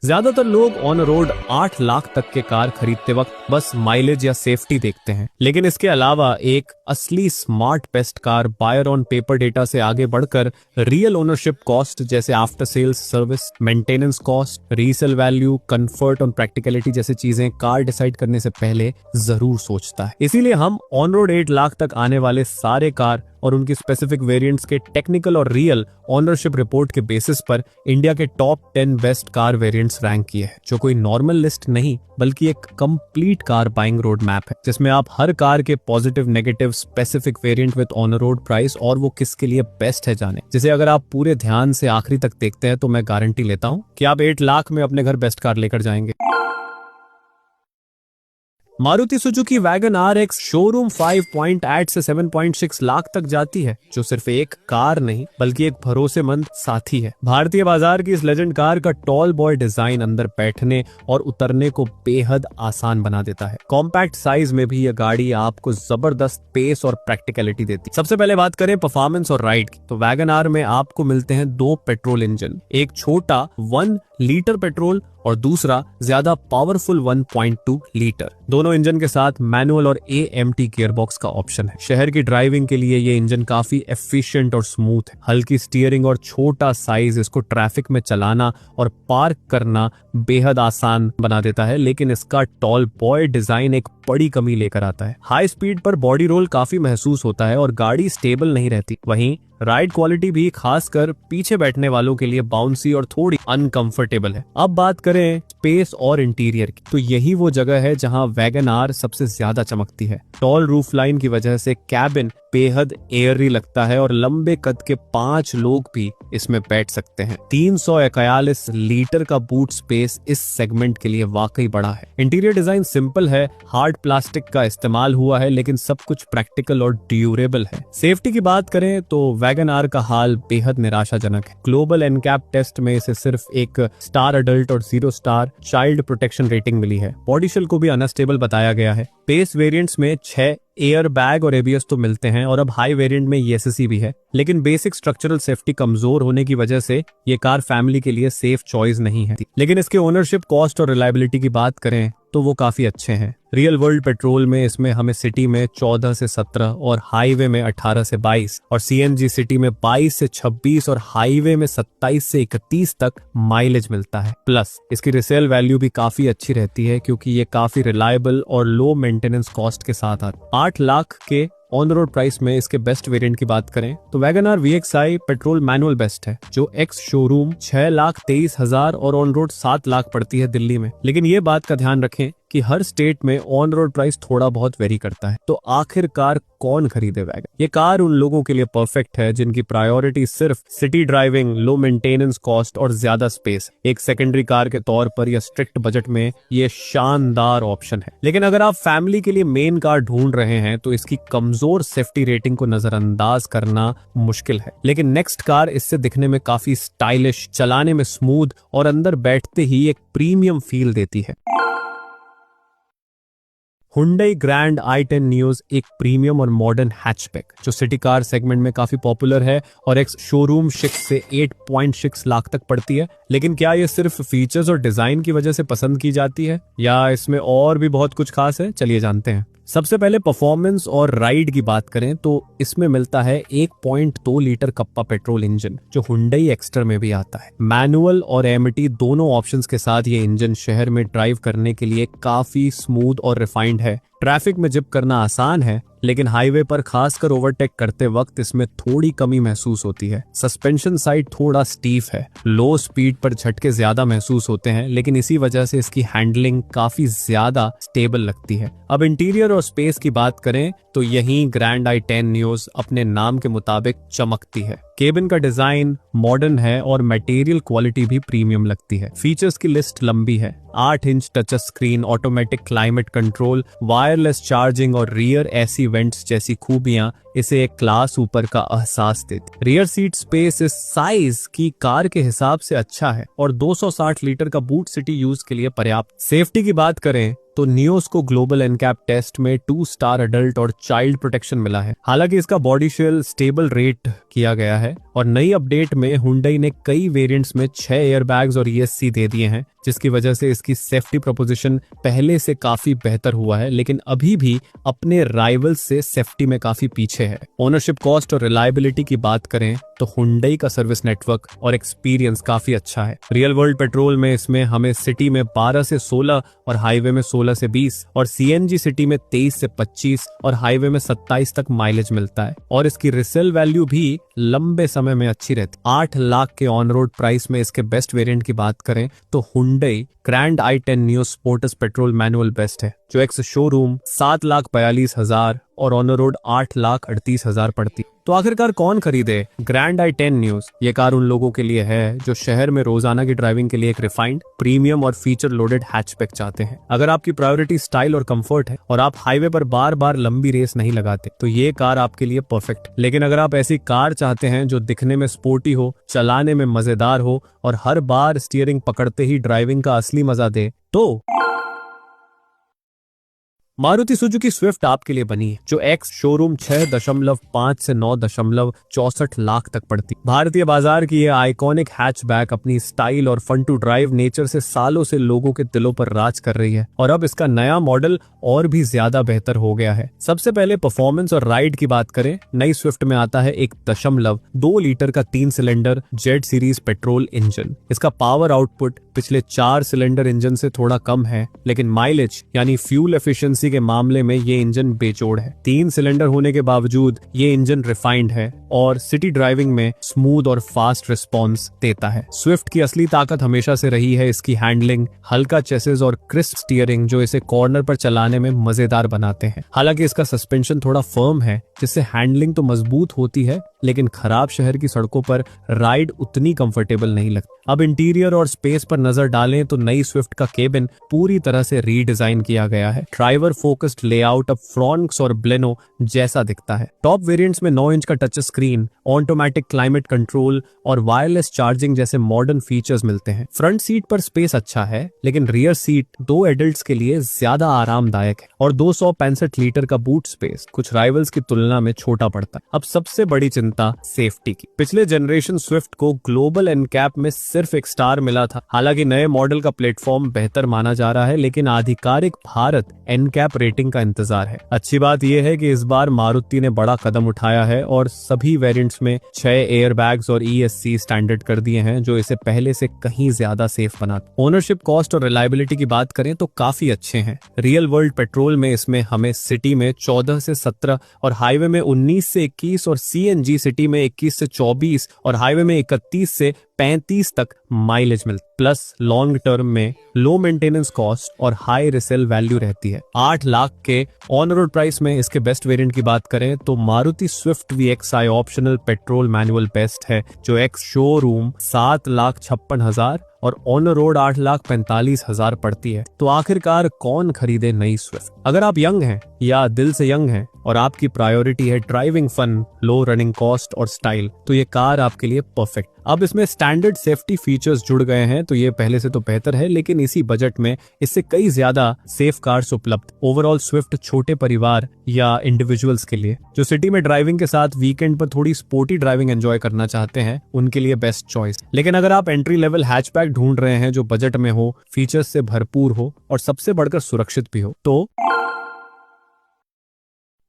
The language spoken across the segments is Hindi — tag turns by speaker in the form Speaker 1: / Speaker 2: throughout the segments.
Speaker 1: ज्यादातर लोग ऑन रोड 8 लाख तक के कार खरीदते वक्त बस माइलेज या सेफ्टी देखते हैं, लेकिन इसके अलावा एक असली smart best car buyer on paper data से आगे बढ़कर रियल ओनरशिप कॉस्ट जैसे after sales service, maintenance cost, resale value, comfort और प्रैक्टिकलिटी जैसी चीजें कार डिसाइड करने से पहले जरूर सोचता है। इसीलिए हम ऑन रोड 8 लाख तक आने वाले सारे कार और उनकी स्पेसिफिक वेरिएंट्स के टेक्निकल और रियल ओनरशिप रिपोर्ट के बेसिस पर इंडिया के top 10 best car variants rank किए हैं, जो कोई नॉर्मल लिस्ट नहीं बल्कि एक complete car buying road map है, जिसमें आप हर कार के positive, negative, specific variant with on road price और वो किसके लिए बेस्ट है जाने, जिसे अगर आप पूरे ध्यान से आखिरी तक देखते हैं तो मैं गारंटी लेता हूं कि आप 8 लाख में अपने घर बेस्ट कार लेकर जाएंगे। Maruti Suzuki wagon R ex showroom 5.8 से 7.6 लाख तक जाती है, जो सिर्फ एक कार नहीं बल्कि एक भरोसेमंद साथी है। भारतीय बाजार की इस लेजेंड कार का टॉल बॉय डिजाइन अंदर बैठने और उतरने को बेहद आसान बना देता है। कॉम्पैक्ट साइज में भी यह गाड़ी आपको जबरदस्त पेस और प्रैक्टिकलिटी देती है। सबसे पहले बात करें परफॉर्मेंस और राइड की, तो वैगन आर में आपको मिलते हैं 2 पेट्रोल इंजन, एक छोटा 1 लीटर पेट्रोल और दूसरा ज्यादा पावरफुल 1.2 लीटर। दोनों इंजन के साथ मैनुअल और AMT गियरबॉक्स का ऑप्शन है। शहर की ड्राइविंग के लिए ये इंजन काफी एफिशिएंट और स्मूथ है। हल्की स्टीयरिंग और छोटा साइज इसको ट्रैफिक में चलाना और पार्क करना बेहद आसान बना देता है, लेकिन इसका टॉल बॉय डिजाइन एक बड़ी कमी लेकर आता है। हाई स्पीड पर बॉडी रोल काफी महसूस होता है और गाड़ी स्टेबल नहीं रहती। वहीं राइड क्वालिटी भी खासकर पीछे बैठने वालों के लिए बाउंसी और थोड़ी अनकंफर्टेबल है। अब बात करें स्पेस और इंटीरियर की, तो यही वो जगह है जहां वैगन आर सबसे ज्यादा चमकती है। टॉल रूफ लाइन की वजह से कैबिन बेहद एयरी लगता है और लंबे कद के 5 लोग भी इसमें बैठ सकते हैं। 341 लीटर का बूट स्पेस इस सेगमेंट के लिए वाकई बड़ा है। इंटीरियर डिजाइन सिंपल है, हार्ड प्लास्टिक का इस्तेमाल हुआ है, लेकिन सब कुछ प्रैक्टिकल और ड्यूरेबल है। सेफ्टी की बात करें तो वैगन आर का हाल बेहद निराशाजनक है। ग्लोबल एनकैप टेस्ट में इसे सिर्फ एक स्टार अडल्ट और 0 स्टार चाइल्ड प्रोटेक्शन रेटिंग मिली है। बॉडी शेल को भी अनस्टेबल बताया गया है। बेस वेरिएंट्स में 6 एयर बैग और ABS तो मिलते हैं और अब हाई वेरिएंट में ESC भी है, लेकिन बेसिक स्ट्रक्चरल सेफ्टी कमजोर होने की वजह से ये कार फैमिली के लिए सेफ चॉइस नहीं है। लेकिन इसके ओनरशिप, कॉस्ट और रिलायबिलिटी की बात करें तो वो काफी अच्छे हैं। रियल वर्ल्ड पेट्रोल में इसमें हमें सिटी में 14 से 17 और हाईवे में 18 से 22 और CNG सिटी में 22 से 26 और हाईवे में 27 से 31 तक माइलेज मिलता है। प्लस इसकी रिसेल वैल्यू भी काफी अच्छी रहती है, क्योंकि ये काफी रिलायबल और लो मेंटेनेंस कॉस्ट के साथ आती है। 8 लाख के ऑन रोड प्राइस में इसके बेस्ट वेरिएंट की बात करें तो wagon R VXI petrol manual best है, जो एक्स शोरूम 6,23,000 और ऑन रोड 7 लाख पड़ती है दिल्ली में। लेकिन ये बात का ध्यान रखें कि हर स्टेट में ऑन रोड प्राइस थोड़ा बहुत वेरी करता है। तो आखिरकार कौन खरीदे वैगन? ये कार उन लोगों के लिए परफेक्ट है जिनकी प्रायोरिटी सिर्फ city driving, low maintenance cost और ज्यादा स्पेस। एक सेकेंडरी कार के तौर पर या स्ट्रिक्ट बजट में ये शानदार ऑप्शन है। लेकिन अगर आप फैमिली के लिए मेन कार ढूंढ रहे हैं तो इसकी कमजोर सेफ्टी रेटिंग को नजरअंदाज करना मुश्किल है। लेकिन नेक्स्ट कार इससे दिखने में काफी स्टाइलिश, चलाने में स्मूथ और अंदर बैठते ही एक प्रीमियम फील देती है। Hyundai Grand i10 Neos एक प्रीमियम और मॉडर्न हैचबैक जो सिटी कार सेगमेंट में काफी पॉपुलर है और एक्स शोरूम 6 से 8.6 लाख तक पड़ती है। लेकिन क्या ये सिर्फ फीचर्स और डिजाइन की वजह से पसंद की जाती है या इसमें और भी बहुत कुछ खास है? चलिए जानते हैं। सबसे पहले परफॉर्मेंस और राइड की बात करें तो इसमें मिलता है 1.2 लीटर कप्पा पेट्रोल इंजन, जो Hyundai एक्स्टर में भी आता है। मैनुअल और AMT दोनों ऑप्शंस के साथ ये इंजन शहर में ड्राइव करने के लिए काफी स्मूथ और रिफाइंड है। ट्रैफिक में जिप करना आसान है, लेकिन हाईवे पर खासकर ओवरटेक करते वक्त इसमें थोड़ी कमी महसूस होती है। सस्पेंशन साइड थोड़ा स्टीफ है, लो स्पीड पर झटके ज्यादा महसूस होते हैं, लेकिन इसी वजह से इसकी हैंडलिंग काफी ज्यादा स्टेबल लगती है। अब इंटीरियर और स्पेस की बात करें तो यहीं ग्रैंड i10 न्यूज अपने नाम के मुताबिक चमकती है। केबिन का डिजाइन मॉडर्न है और मटेरियल क्वालिटी भी प्रीमियम लगती है। फीचर्स की लिस्ट लंबी है। 8 inch touch screen, automatic climate control, wireless charging और रियर एसी वेंट्स जैसी खूबियां इसे एक क्लास ऊपर का एहसास देती। रियर सीट स्पेस इस साइज की कार के हिसाब से अच्छा है और 260 लीटर का बूट सिटी यूज के लिए पर्याप्त। सेफ्टी की बात करें तो नियोस को ग्लोबल एनकैप टेस्ट में 2 स्टार अडल्ट और चाइल्ड प्रोटेक्शन मिला है। हालांकि इसका बॉडी शेल स्टेबल रेट किया गया है और नई अपडेट में हुंडई ने कई वेरिएंट्स में 6 एयरबैग्स और ESC दे दिए हैं, जिसकी वजह से इसकी सेफ्टी प्रोपोजिशन पहले से काफी बेहतर हुआ है, लेकिन अभी भी अपने राइवल्स से सेफ्टी में काफी पीछे है। ओनरशिप कॉस्ट और रिलायबिलिटी की बात करें तो हुंडई का सर्विस नेटवर्क और एक्सपीरियंस काफी अच्छा है। रियल वर्ल्ड पेट्रोल में इसमें हमें सिटी में 12 से 16 और हाईवे में 16 से 20 और CNG सिटी में 23 से 25 और हाईवे में 27 तक माइलेज मिलता है। और इसकी रिसेल वैल्यू भी लंबे समय में अच्छी रहती। 8 लाख के ऑन रोड प्राइस में इसके बेस्ट वेरिएंट की बात करें तो Hyundai grand i10 neo sports petrol manual best है, जो एक्स शोरूम 7,42,000 और ऑन रोड 8,38,000 पड़ती। तो आखिरकार कौन खरीदे ग्रैंड i10 न्यूज? ये कार उन लोगों के लिए है जो शहर में रोजाना की ड्राइविंग के लिए एक रिफाइंड, प्रीमियम और फीचर लोडेड हैचबैक चाहते हैं। अगर आपकी प्रायोरिटी स्टाइल और कंफर्ट है और आप हाईवे पर बार बार लंबी रेस नहीं लगाते तो ये कार आपके लिए परफेक्ट। लेकिन अगर आप ऐसी कार चाहते हैं जो दिखने में स्पोर्टी हो, चलाने में मजेदार हो और हर बार स्टीयरिंग पकड़ते ही ड्राइविंग का असली मजा दे, तो मारुति सुजुकी स्विफ्ट आपके लिए बनी है, जो एक्स शोरूम 6.5 से 9.64 लाख तक पड़ती। भारतीय बाजार की ये आइकॉनिक हैचबैक अपनी स्टाइल और फन टू ड्राइव नेचर से सालों से लोगों के दिलों पर राज कर रही है और अब इसका नया मॉडल और भी ज्यादा बेहतर हो गया है। सबसे पहले परफॉर्मेंस और राइड की बात करें, नई स्विफ्ट में आता है 1.2 लीटर का 3 cylinder Z series petrol engine. इसका पावर आउटपुट पिछले 4 सिलेंडर इंजन से थोड़ा कम है, लेकिन माइलेज यानी फ्यूल एफिशिएंसी के मामले में ये इंजन बेजोड़ है। 3 सिलेंडर होने के बावजूद ये इंजन रिफाइंड है और सिटी ड्राइविंग में स्मूथ और फास्ट रिस्पॉन्स देता है। स्विफ्ट की असली ताकत हमेशा से रही है इसकी हैंडलिंग, हल्का चेसिस और क्रिस्प स्टीयरिंग, जो इसे कॉर्नर पर चलाने में मजेदार बनाते हैं। हालांकि इसका सस्पेंशन थोड़ा फर्म है, जिससे हैंडलिंग तो मजबूत होती है, लेकिन खराब शहर की सड़कों पर राइड उतनी कंफर्टेबल नहीं लगती। अब इंटीरियर और स्पेस पर नजर डालें तो नई स्विफ्ट का केबिन पूरी तरह से रीडिजाइन किया गया है। ड्राइवर फोकस्ड लेआउट अब फ्रॉन्क्स और ब्लेनो जैसा दिखता है। टॉप वेरिएंट्स में 9 इंच का touch screen, automatic climate control और वायरलेस चार्जिंग जैसे मॉडर्न फीचर्स मिलते हैं। फ्रंट सीट पर स्पेस अच्छा है, लेकिन रियर सीट 2 एडल्ट्स के लिए ज्यादा आरामदायक है और 265 लीटर का बूट स्पेस कुछ राइवल्स की तुलना में छोटा पड़ता है। अब सबसे बड़ी चिंता सेफ्टी की। पिछले जनरेशन स्विफ्ट को ग्लोबल एनकैप में सिर्फ एक स्टार मिला था। हालांकि नए मॉडल का प्लेटफॉर्म बेहतर माना जा रहा है, लेकिन आधिकारिक भारत एनकैप रेटिंग का इंतजार है। अच्छी बात यह है कि इस बार मारुति ने बड़ा कदम उठाया है और सभी वेरिएंट्स में 6 एयरबैग्स और ESC स्टैंडर्ड कर दिए हैं, जो इसे पहले से कहीं ज्यादा सेफ बनाते। ओनरशिप कॉस्ट और रिलायबिलिटी की बात करें तो काफी अच्छे हैं। रियल वर्ल्ड पेट्रोल में इसमें हमें सिटी में 14 से 17 और हाईवे में 19 से 21 और CNG सिटी में 21 से 24 और हाईवे में 31 से 35 तक माइलेज मिलता। प्लस लॉन्ग टर्म में लो मेंटेनेंस कॉस्ट और हाई रिसेल वैल्यू रहती है। 8 लाख के ऑन रोड प्राइस में इसके बेस्ट वेरिएंट की बात करें तो Maruti Swift VXI optional petrol manual best है, जो एक्स शोरूम 7,56,000 और ऑन रोड 8,45,000 पड़ती है। तो आखिरकार कौन खरीदे नई स्विफ्ट? अगर आप यंग हैं या दिल से यंग हैं और आपकी प्रायोरिटी है ड्राइविंग फन, लो रनिंग कॉस्ट और स्टाइल, तो ये कार आपके लिए परफेक्ट। अब इसमें स्टैंडर्ड सेफ्टी फीचर्स जुड़ गए हैं, तो ये पहले से तो बेहतर है, लेकिन इसी बजट में इससे कई ज्यादा सेफ कार्स उपलब्ध। ओवरऑल स्विफ्ट छोटे परिवार या इंडिविजुअल्स के लिए जो सिटी में ड्राइविंग के साथ वीकेंड पर थोड़ी स्पोर्टी ड्राइविंग एंजॉय करना चाहते हैं, उनके लिए बेस्ट चॉइस। लेकिन अगर आप एंट्री लेवल हैचबैक ढूंढ रहे हैं जो बजट में हो, फीचर्स से भरपूर हो और सबसे बढ़कर सुरक्षित भी हो, तो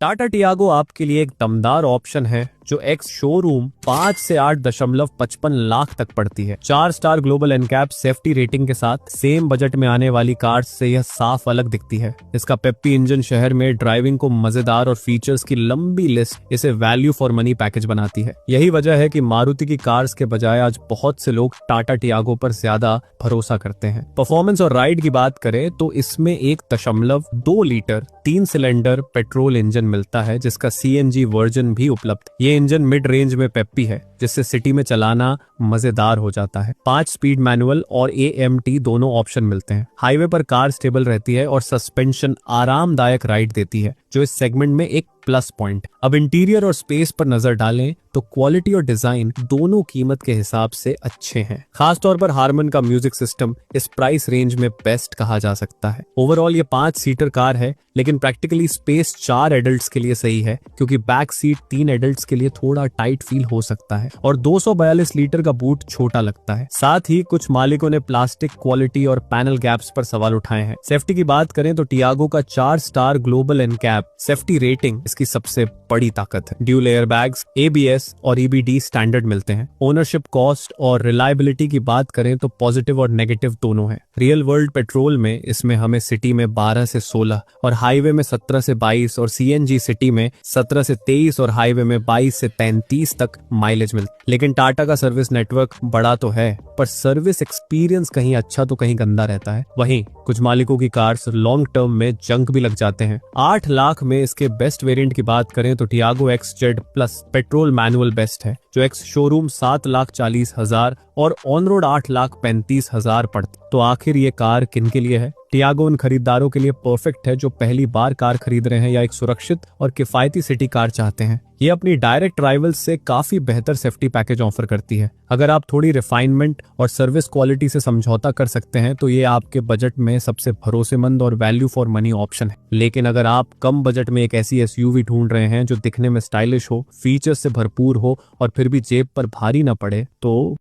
Speaker 1: टाटा टियागो आपके लिए एक दमदार ऑप्शन है, जो एक्स शोरूम 5 से 8.55 लाख तक पड़ती है। 4 star global NCAP safety rating के साथ सेम बजट में आने वाली कार से यह साफ अलग दिखती है। इसका पेप्पी इंजन शहर में ड्राइविंग को मजेदार और फीचर्स की लंबी लिस्ट इसे वैल्यू फॉर मनी पैकेज बनाती है। यही वजह है कि मारुति की कार्स के बजाय आज बहुत से लोग टाटा टियागो पर ज्यादा भरोसा करते हैं। परफॉर्मेंस और राइड की बात करें तो इसमें 1.2 लीटर 3 सिलेंडर पेट्रोल इंजन मिलता है, जिसका CNG वर्जन भी उपलब्ध। ये इंजन मिड रेंज में पेप्पी है, जिससे सिटी में चलाना मजेदार हो जाता है। 5 स्पीड मैनुअल और AMT दोनों ऑप्शन मिलते हैं। हाईवे पर कार स्टेबल रहती है और सस्पेंशन आरामदायक राइड देती है, जो इस सेगमेंट में एक प्लस पॉइंट। अब इंटीरियर और स्पेस पर नजर डालें तो क्वालिटी और डिजाइन दोनों कीमत के हिसाब से अच्छे हैं। खासतौर पर हारमन का म्यूजिक सिस्टम इस प्राइस रेंज में बेस्ट कहा जा सकता है। ओवरऑल ये 5 सीटर कार है, लेकिन प्रैक्टिकली स्पेस 4 एडल्ट्स के लिए सही है, क्योंकि बैक सीट 3 एडल्ट्स के लिए थोड़ा टाइट फील हो सकता है और 242 लीटर का बूट छोटा लगता है। साथ ही कुछ मालिकों ने प्लास्टिक क्वालिटी और पैनल गैप्स पर सवाल उठाए हैं। सेफ्टी की बात करें तो टियागो का 4 star global NCAP safety rating इसकी सबसे बड़ी ताकत है। ड्यूल एयर बैग्स, ABS और EBD स्टैंडर्ड मिलते हैं। ओनरशिप कॉस्ट और रिलायबिलिटी की बात करें तो पॉजिटिव और नेगेटिव दोनों है। रियल वर्ल्ड पेट्रोल में इसमें हमें सिटी में 12 से 16 और हाईवे में 17 से 22 और CNG सिटी में 17 से 23 और हाईवे में 22 से 33 तक माइलेज मिलता है। लेकिन टाटा का सर्विस नेटवर्क बड़ा तो है, पर सर्विस एक्सपीरियंस कहीं अच्छा तो कहीं गंदा रहता है। वहीं कुछ मालिकों की कार्स लॉन्ग टर्म में जंक भी लग जाते हैं। 8 लाख में इसके बेस्ट वेरिएंट की बात करें तो Tiago XZ plus petrol manual best है, जो एक्स शोरूम 7,40,000 और ऑन रोड 8,35,000 पड़ती। तो आखिर ये कार किन के लिए है? टियागो उन खरीदारों के लिए परफेक्ट है जो पहली बार कार खरीद रहे हैं या एक सुरक्षित और किफायती सिटी कार चाहते हैं। ये अपनी डायरेक्ट राइवल्स से काफी बेहतर सेफ्टी पैकेज ऑफर करती है। अगर आप थोड़ी रिफाइनमेंट और सर्विस क्वालिटी से समझौता कर सकते हैं तो ये आपके बजट में सबसे भरोसेमंद और वैल्यू फॉर मनी ऑप्शन है। लेकिन अगर आप कम बजट में एक ऐसी SUV ढूंढ रहे हैं जो दिखने में स्टाइलिश हो, फीचर्स से भरपूर हो और फिर भी जेब पर भारी न पड़े, तो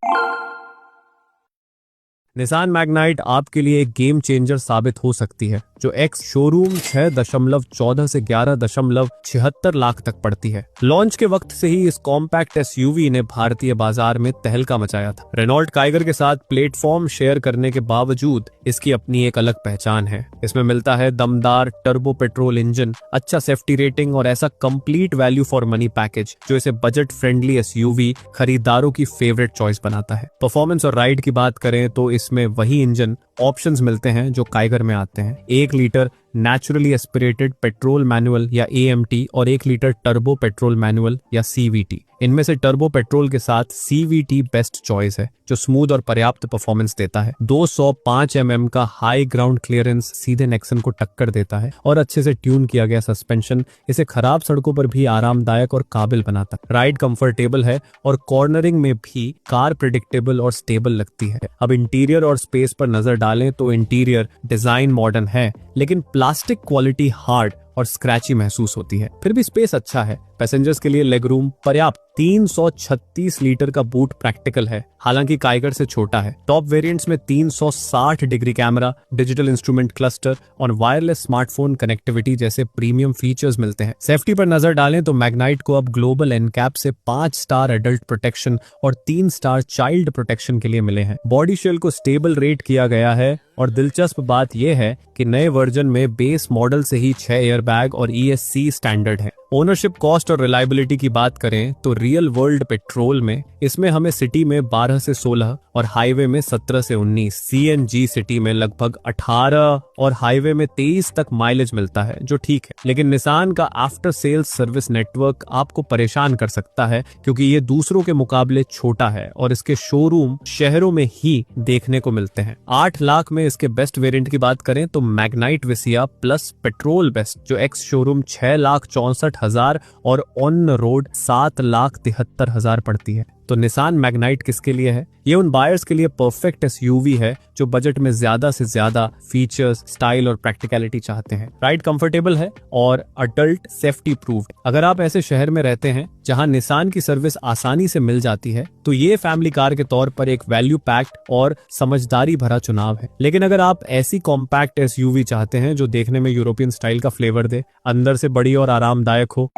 Speaker 1: निसान मैग्नाइट आपके लिए एक गेम चेंजर साबित हो सकती है, जो एक्स शोरूम 6.14 से 11.76 लाख तक पड़ती है। लॉन्च के वक्त से ही इस कॉम्पैक्ट SUV ने भारतीय बाजार में तहलका मचाया था। रेनॉल्ट काइगर के साथ प्लेटफॉर्म शेयर करने के बावजूद इसकी अपनी एक अलग पहचान है। इसमें मिलता है दमदार टर्बो पेट्रोल इंजन, अच्छा सेफ्टी रेटिंग और ऐसा complete value for money package जो इसे बजट फ्रेंडली SUV खरीदारों की फेवरेट चॉइस बनाता है। परफॉर्मेंस और राइड की बात करें तो इसमें वही इंजन ऑप्शंस मिलते हैं जो काइगर में आते हैं। 1 litre naturally aspirated petrol manual या AMT और 1 लीटर टर्बो पेट्रोल मैनुअल या CVT। इनमें से टर्बो पेट्रोल के साथ CVT बेस्ट चॉइस है, जो स्मूथ और पर्याप्त परफॉर्मेंस देता है। 205 mm का हाई ग्राउंड क्लियरेंस सीधे नेक्सन को टक्कर देता है और अच्छे से ट्यून किया गया सस्पेंशन इसे खराब सड़कों पर भी आरामदायक और काबिल बनाता है। राइड कंफर्टेबल है और कॉर्नरिंग में भी कार प्रिडिक्टेबल और स्टेबल लगती है। अब इंटीरियर और स्पेस पर नजर डालें तो इंटीरियर डिजाइन मॉडर्न है, लेकिन प्लास्टिक क्वालिटी हार्ड और स्क्रैची महसूस होती है। फिर भी स्पेस अच्छा है। पैसेंजर्स के लिए लेग रूम पर्याप्त। 336 लीटर का बूट प्रैक्टिकल है, हालांकि काइगर से छोटा है। टॉप वेरिएंट्स में 360 degree camera, digital instrument cluster और वायरलेस स्मार्टफोन कनेक्टिविटी जैसे प्रीमियम फीचर्स मिलते हैं। सेफ्टी पर नजर डालें तो मैग्नाइट को अब ग्लोबल एनकैप से 5 स्टार एडल्ट प्रोटेक्शन और 3 स्टार चाइल्ड प्रोटेक्शन के लिए मिले हैं। बॉडी शेल को स्टेबल रेट किया गया है और दिलचस्प बात यह है कि नए वर्जन में बेस मॉडल से ही 6 एयरबैग और ESC स्टैंडर्ड है। ओनरशिप कॉस्ट और रिलायबिलिटी की बात करें तो रियल वर्ल्ड पेट्रोल में इसमें हमें सिटी में 12 से 16 और हाईवे में 17 से 19, CNG सिटी में लगभग 18 और हाईवे में 23 तक माइलेज मिलता है, जो ठीक है। लेकिन निसान का आफ्टर सेल्स सर्विस नेटवर्क आपको परेशान कर सकता है, क्योंकि ये दूसरों के मुकाबले छोटा है और इसके शोरूम शहरों में ही देखने को मिलते हैं। 8 लाख में इसके बेस्ट वेरिएंट की बात करें तो मैग्नाइट विसिया प्लस पेट्रोल बेस्ट, जो एक्स शोरूम 6,64,000 और ऑन रोड 7,73,000 पड़ती है। तो निसान मैग्नाइट किसके लिए है? ये उन बायर्स के लिए परफेक्ट SUV है जो बजट में ज्यादा से ज्यादा फीचर्स, स्टाइल और प्रैक्टिकलिटी चाहते हैं। राइड कंफर्टेबल है और अडल्ट सेफ्टी प्रूव्ड। अगर आप ऐसे शहर में रहते हैं जहां निसान की सर्विस आसानी से मिल जाती है तो ये फैमिली कार के तौर पर एक वैल्यू पैक्ड और समझदारी भरा चुनाव है। लेकिन अगर आप ऐसी कॉम्पैक्ट SUV चाहते हैं जो देखने में यूरोपियन स्टाइल का फ्लेवर दे, अंदर से बड़ी और आरामदायक हो,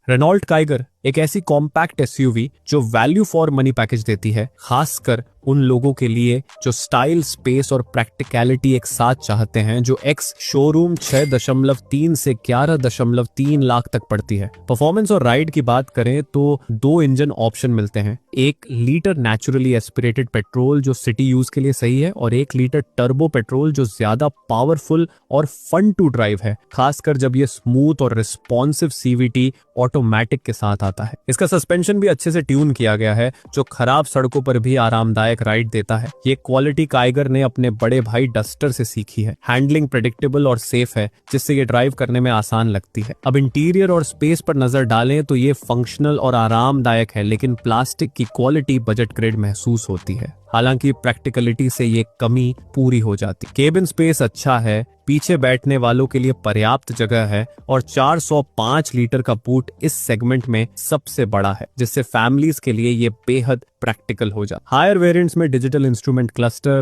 Speaker 1: रेनॉल्ट काइगर एक ऐसी कॉम्पैक्ट SUV जो वैल्यू फॉर मनी पैकेज देती है, खासकर उन लोगों के लिए जो स्टाइल, स्पेस और प्रैक्टिकलिटी एक साथ चाहते हैं, जो एक्स शोरूम 6.3 से 11.3 लाख तक पड़ती है। परफॉर्मेंस और राइड की बात करें तो 2 इंजन ऑप्शन मिलते हैं। 1 लीटर नेचुरली एस्पिरेटेड पेट्रोल जो सिटी यूज के लिए सही है और 1 लीटर टर्बो पेट्रोल जो ज्यादा पावरफुल और फन टू ड्राइव है, खासकर जब ये स्मूथ और रिस्पॉन्सिव CVT ऑटोमेटिक के साथ बढ़ाता है। इसका सस्पेंशन भी अच्छे से ट्यून किया गया है, जो खराब सड़कों पर भी आरामदायक राइड देता है। ये क्वालिटी काइगर ने अपने बड़े भाई डस्टर से सीखी है। हैंडलिंग प्रेडिक्टेबल और सेफ है, जिससे ये ड्राइव करने में आसान लगती है। अब इंटीरियर और स्पेस पर नजर डालें तो ये फंक्शनल और आरामदायक है, लेकिन प्लास्टिक की क्वालिटी बजट ग्रेड महसूस होती है। हालांकि प्रैक्टिकलिटी से ये कमी पूरी हो जाती। केबिन स्पेस अच्छा है, पीछे बैठने वालों के लिए पर्याप्त जगह है और 405 लीटर का बूट इस सेगमेंट में सबसे बड़ा है, जिससे फैमिलीज के लिए ये बेहद प्रैक्टिकल हो जाता। हायर वेरिएंट्स में डिजिटल इंस्ट्रूमेंट क्लस्टर,